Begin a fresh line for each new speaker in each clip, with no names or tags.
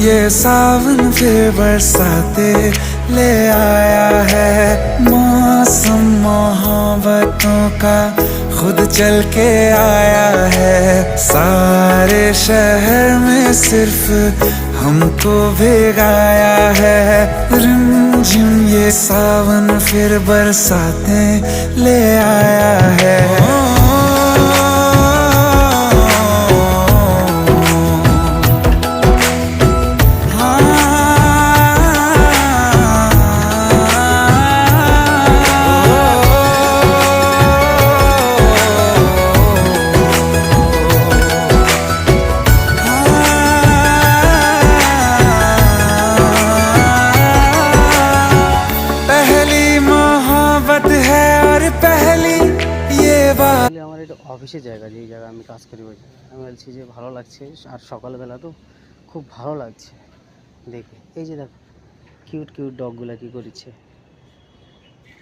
ये सावन फिर बरसाते ले आया है। मौसम मोहब्बतों का खुद चल के आया है। सारे शहर में सिर्फ हमको भिगाया है। रिमझिम ये सावन फिर बरसाते ले आया है।
আমার এটা অফিসের জায়গা, যেই জায়গা আমি কাজ করি ওই জায়গা। আমি বলছি যে ভালো লাগছে, আর সকালবেলা তো খুব ভালো লাগছে দেখে। এই যে দেখো কিউট কিউট ডগগুলো কী করেছে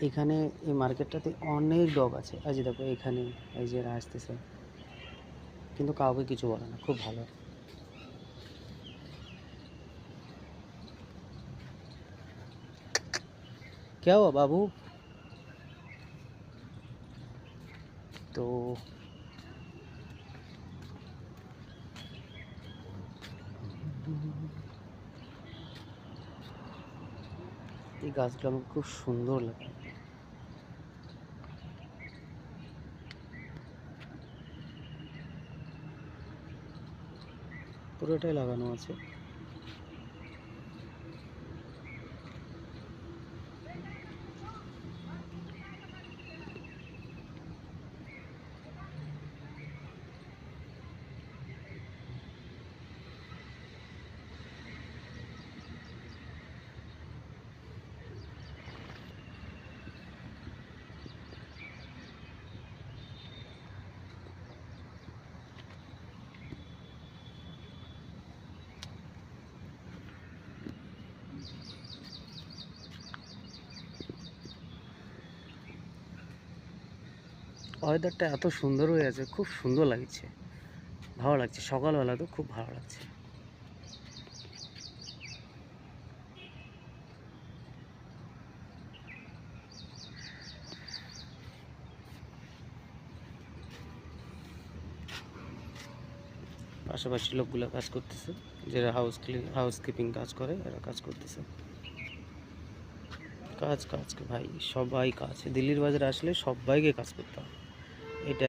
এখানে। এই মার্কেটটাতে অনেক ডগ আছে। এই যে দেখো এখানে এই যে আসতেছে, কিন্তু কাউকে কিছু বলে না, খুব ভালো। क्या हुआ बाबू? তো এই গাছগুলো আমার খুব সুন্দর লাগে। পুরোটাই লাগানো আছে। ওয়েদারটা এত সুন্দর হয়ে আছে, খুব সুন্দর লাগছে, ভালো লাগছে। সকালবেলা তো খুব ভালো লাগছে। পাশাপাশি লোকগুলো কাজ করতেছে, যারা হাউসকিপিং কাজ করে, এরা কাজ করতেছে। কাজ ভাই, সবাই কাজ। দিল্লির বাজারে আসলে সবাইকে কাজ করতে হবে। এটা